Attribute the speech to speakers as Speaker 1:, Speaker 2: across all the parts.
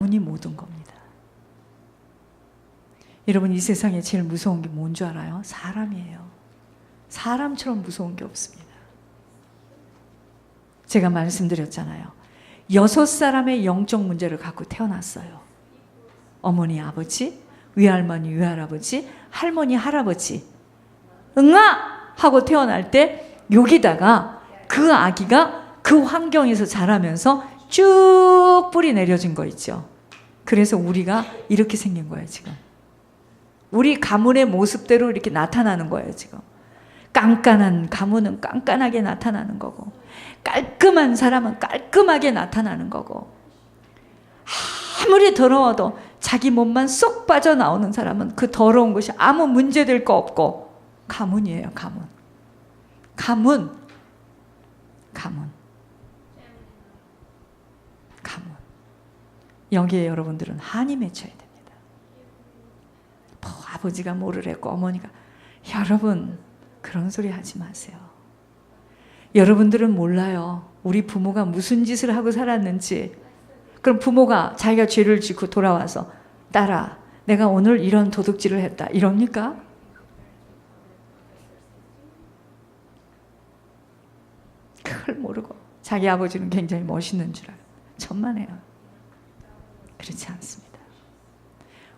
Speaker 1: 가문이 모든 겁니다. 여러분, 이 세상에 제일 무서운 게 뭔 줄 알아요? 사람이에요. 사람처럼 무서운 게 없습니다. 제가 말씀드렸잖아요. 6사람의 영적 문제를 갖고 태어났어요. 어머니, 아버지, 외할머니, 외할아버지, 할머니, 할아버지. 응아! 하고 태어날 때 여기다가 그 아기가 그 환경에서 자라면서 쭉 뿌리 내려진 거 있죠. 그래서 우리가 이렇게 생긴 거예요, 지금. 우리 가문의 모습대로 이렇게 나타나는 거예요, 지금. 깐깐한 가문은 깐깐하게 나타나는 거고, 깔끔한 사람은 깔끔하게 나타나는 거고, 아무리 더러워도 자기 몸만 쏙 빠져나오는 사람은 그 더러운 것이 아무 문제될 거 없고, 가문이에요, 가문. 가문. 가문. 가문. 여기에 여러분들은 한이 맺혀야 됩니다. 뭐 아버지가 뭐를 했고 어머니가, 여러분 그런 소리 하지 마세요. 여러분들은 몰라요. 우리 부모가 무슨 짓을 하고 살았는지. 그럼 부모가 자기가 죄를 짓고 돌아와서 딸아, 내가 오늘 이런 도둑질을 했다, 이럽니까? 그걸 모르고 자기 아버지는 굉장히 멋있는 줄 알아요. 천만에요. 그렇지 않습니다.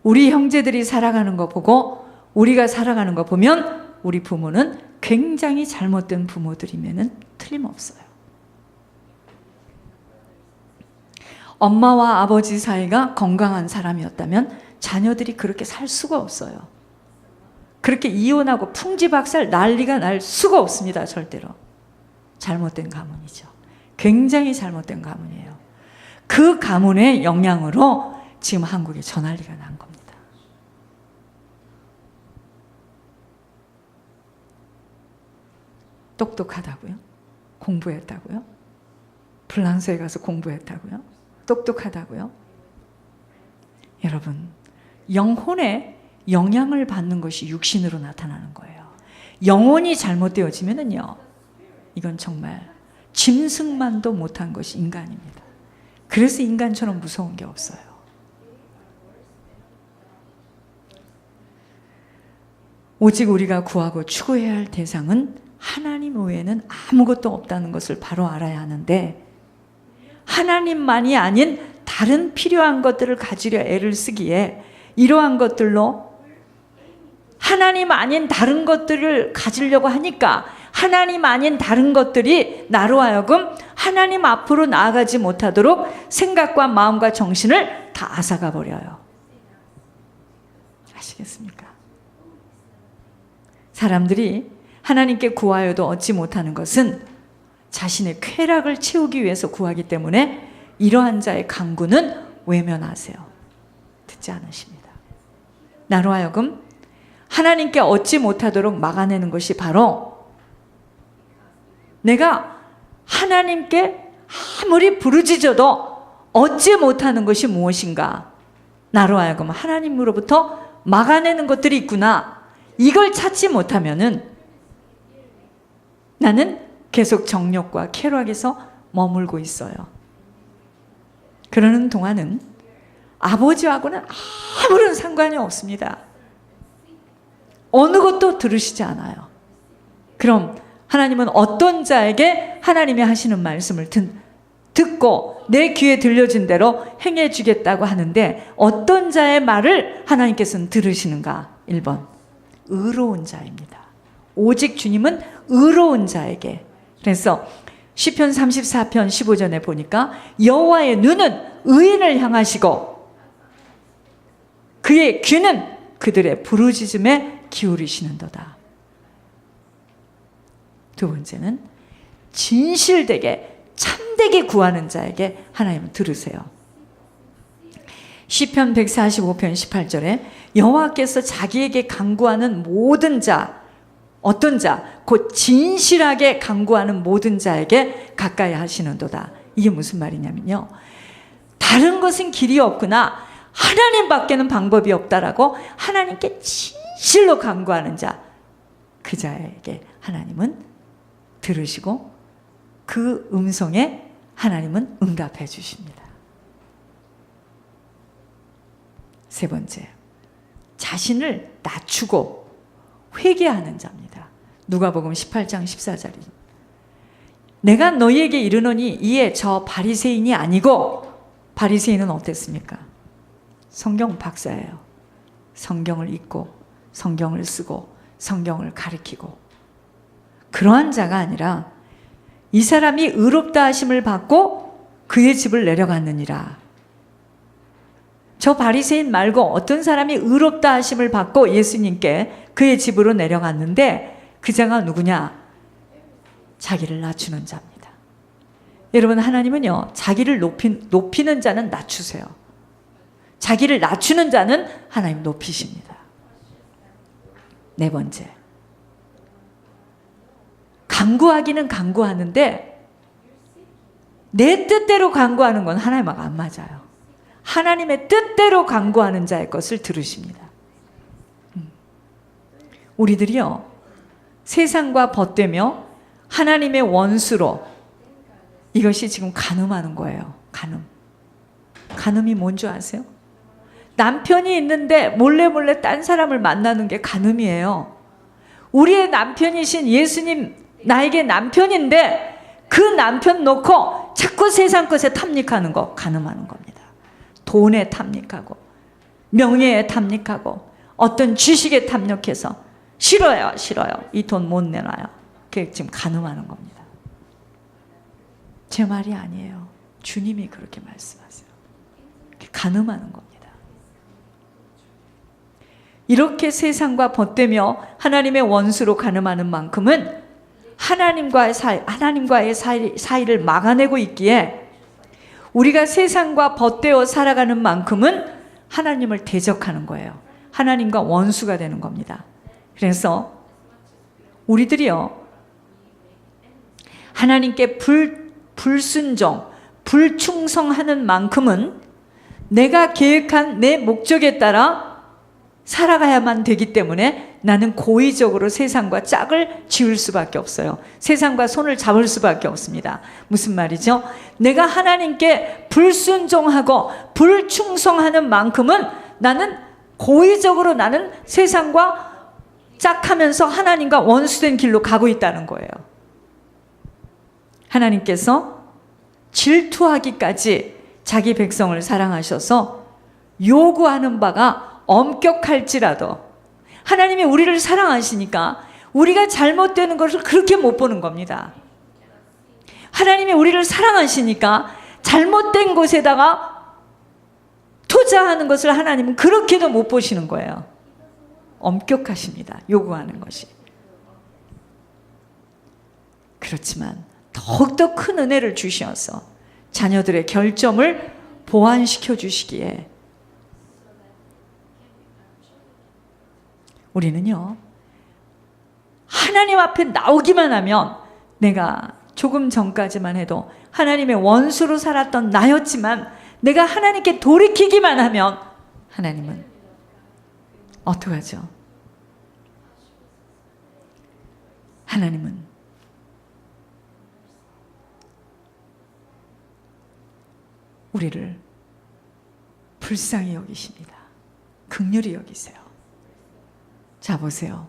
Speaker 1: 우리 형제들이 살아가는 거 보고 우리가 살아가는 거 보면 우리 부모는 굉장히 잘못된 부모들이면 틀림없어요. 엄마와 아버지 사이가 건강한 사람이었다면 자녀들이 그렇게 살 수가 없어요. 그렇게 이혼하고 풍지박살 난리가 날 수가 없습니다. 절대로. 잘못된 가문이죠. 굉장히 잘못된 가문이에요. 그 가문의 영향으로 지금 한국에 저 난리가 난 겁니다. 똑똑하다고요? 공부했다고요? 프랑스에 가서 공부했다고요? 똑똑하다고요? 여러분, 영혼에 영향을 받는 것이 육신으로 나타나는 거예요. 영혼이 잘못되어지면은요, 이건 정말 짐승만도 못한 것이 인간입니다. 그래서 인간처럼 무서운 게 없어요. 오직 우리가 구하고 추구해야 할 대상은 하나님 외에는 아무것도 없다는 것을 바로 알아야 하는데, 하나님만이 아닌 다른 필요한 것들을 가지려 애를 쓰기에 이러한 것들로 하나님 아닌 다른 것들을 가지려고 하니까 하나님 아닌 다른 것들이 나로 하여금 하나님 앞으로 나아가지 못하도록 생각과 마음과 정신을 다 앗아가 버려요. 아시겠습니까? 사람들이 하나님께 구하여도 얻지 못하는 것은 자신의 쾌락을 채우기 위해서 구하기 때문에 이러한 자의 강구는 외면하세요. 듣지 않으십니다. 나로 하여금 하나님께 얻지 못하도록 막아내는 것이 바로 내가 하나님께 아무리 부르짖어도 얻지 못하는 것이 무엇인가, 나로 하여금 하나님으로부터 막아내는 것들이 있구나, 이걸 찾지 못하면은 나는 계속 정욕과 쾌락에서 머물고 있어요. 그러는 동안은 아버지하고는 아무런 상관이 없습니다. 어느 것도 들으시지 않아요. 그럼 하나님은 어떤 자에게 하나님이 하시는 말씀을 듣고 내 귀에 들려진 대로 행해 주겠다고 하는데, 어떤 자의 말을 하나님께서는 들으시는가? 1번, 의로운 자입니다. 오직 주님은 의로운 자에게. 그래서 시편 34편 15절에 보니까 여호와의 눈은 의인을 향하시고 그의 귀는 그들의 부르짖음에 기울이시는도다. 두 번째는 진실되게 참되게 구하는 자에게 하나님은 들으세요. 시편 145편 18절에 여호와께서 자기에게 간구하는 모든 자, 어떤 자? 곧 진실하게 간구하는 모든 자에게 가까이 하시는도다. 이게 무슨 말이냐면요, 다른 것은 길이 없구나, 하나님밖에는 방법이 없다라고 하나님께 진실로 간구하는 자, 그 자에게 하나님은 들으시고 그 음성에 하나님은 응답해 주십니다. 세 번째, 자신을 낮추고 회개하는 자입니다. 누가복음 18장 14절이 내가 너희에게 이르노니 이에 저 바리새인이 아니고, 바리새인은 어땠습니까? 성경 박사예요. 성경을 읽고 성경을 쓰고 성경을 가르치고, 그러한 자가 아니라 이 사람이 의롭다 하심을 받고 그의 집을 내려갔느니라. 저 바리새인 말고 어떤 사람이 의롭다 하심을 받고 예수님께 그의 집으로 내려갔는데, 그 자가 누구냐? 자기를 낮추는 자입니다. 여러분, 하나님은요, 자기를 높이는 자는 낮추세요. 자기를 낮추는 자는 하나님 높이십니다. 네 번째, 간구하기는 간구하는데 내 뜻대로 간구하는 건 하나님하고 안 맞아요. 하나님의 뜻대로 간구하는 자의 것을 들으십니다. 우리들이요, 세상과 벗되며 하나님의 원수로, 이것이 지금 간음하는 거예요. 간음이 뭔지 아세요? 남편이 있는데 몰래 딴 사람을 만나는 게 간음이에요. 우리의 남편이신 예수님 나에게 남편인데 그 남편 놓고 자꾸 세상 것에 탐닉하는 거, 간음하는 겁니다. 돈에 탐닉하고 명예에 탐닉하고 어떤 지식에 탐닉해서 싫어요. 이 돈 못 내놔요. 그게 지금 간음하는 겁니다. 제 말이 아니에요. 주님이 그렇게 말씀하세요. 간음하는 겁니다. 이렇게 세상과 벗되며 하나님의 원수로 간음하는 만큼은 하나님과의 사이를 막아내고 있기에, 우리가 세상과 벗되어 살아가는 만큼은 하나님을 대적하는 거예요. 하나님과 원수가 되는 겁니다. 그래서 우리들이요, 하나님께 불순종, 불충성하는 만큼은 내가 계획한 내 목적에 따라 살아가야만 되기 때문에 나는 고의적으로 세상과 짝을 지을 수밖에 없어요. 세상과 손을 잡을 수밖에 없습니다. 무슨 말이죠? 내가 하나님께 불순종하고 불충성하는 만큼은 나는 고의적으로 나는 세상과 짝하면서 하나님과 원수된 길로 가고 있다는 거예요. 하나님께서 질투하기까지 자기 백성을 사랑하셔서 요구하는 바가 엄격할지라도, 하나님이 우리를 사랑하시니까 우리가 잘못되는 것을 그렇게 못 보는 겁니다. 하나님이 우리를 사랑하시니까 잘못된 곳에다가 투자하는 것을 하나님은 그렇게도 못 보시는 거예요. 엄격하십니다. 요구하는 것이. 그렇지만 더욱더 큰 은혜를 주셔서 자녀들의 결점을 보완시켜 주시기에, 우리는요, 하나님 앞에 나오기만 하면, 내가 조금 전까지만 해도 하나님의 원수로 살았던 나였지만 내가 하나님께 돌이키기만 하면 하나님은 어떡하죠? 하나님은 우리를 불쌍히 여기십니다. 긍휼히 여기세요. 자, 보세요.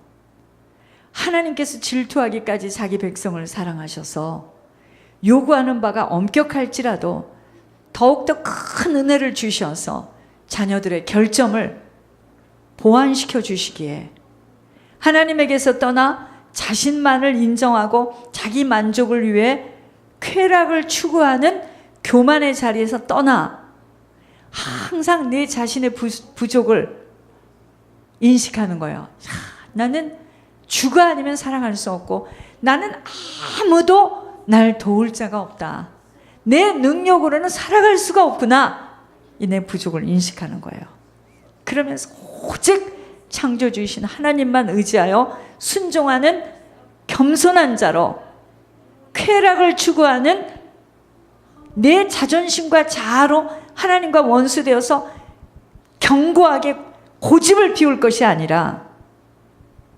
Speaker 1: 하나님께서 질투하기까지 자기 백성을 사랑하셔서 요구하는 바가 엄격할지라도 더욱더 큰 은혜를 주셔서 자녀들의 결점을 보완시켜 주시기에, 하나님에게서 떠나 자신만을 인정하고 자기 만족을 위해 쾌락을 추구하는 교만의 자리에서 떠나 항상 내 자신의 부족을 인식하는 거예요. 나는 주가 아니면 사랑할 수 없고, 나는 아무도 날 도울 자가 없다. 내 능력으로는 살아갈 수가 없구나. 이 내 부족을 인식하는 거예요. 그러면서 오직 창조주이신 하나님만 의지하여 순종하는 겸손한 자로, 쾌락을 추구하는 내 자존심과 자아로 하나님과 원수되어서 견고하게 고집을 피울 것이 아니라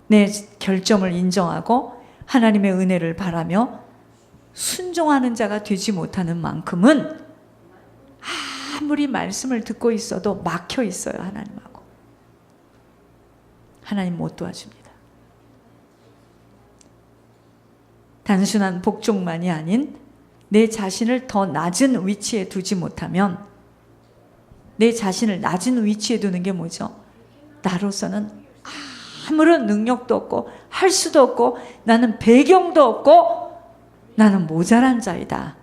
Speaker 1: 내 결점을 인정하고 하나님의 은혜를 바라며 순종하는 자가 되지 못하는 만큼은 아무리 말씀을 듣고 있어도 막혀 있어요, 하나님하고. 하나님 못 도와줍니다. 단순한 복종만이 아닌 내 자신을 더 낮은 위치에 두지 못하면, 내 자신을 낮은 위치에 두는 게 뭐죠? 나로서는 아무런 능력도 없고 할 수도 없고 나는 배경도 없고 나는 모자란 자이다.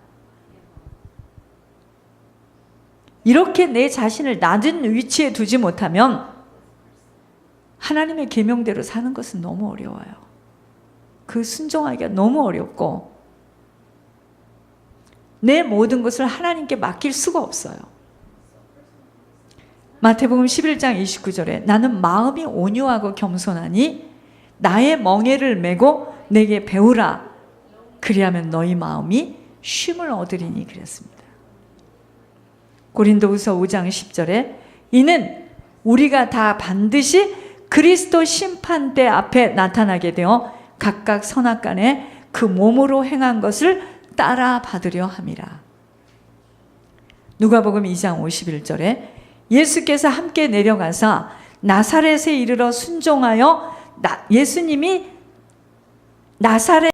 Speaker 1: 이렇게 내 자신을 낮은 위치에 두지 못하면 하나님의 계명대로 사는 것은 너무 어려워요. 그 순종하기가 너무 어렵고 내 모든 것을 하나님께 맡길 수가 없어요. 마태복음 11장 29절에 나는 마음이 온유하고 겸손하니 나의 멍에를 메고 내게 배우라. 그리하면 너희 마음이 쉼을 얻으리니 그랬습니다. 고린도후서 5장 10절에 이는 우리가 다 반드시 그리스도 심판대 앞에 나타나게 되어 각각 선악간에 그 몸으로 행한 것을 따라 받으려 함이라. 누가복음 2장 51절에 예수께서 함께 내려가사 나사렛에 이르러 순종하여 예수님이 나사렛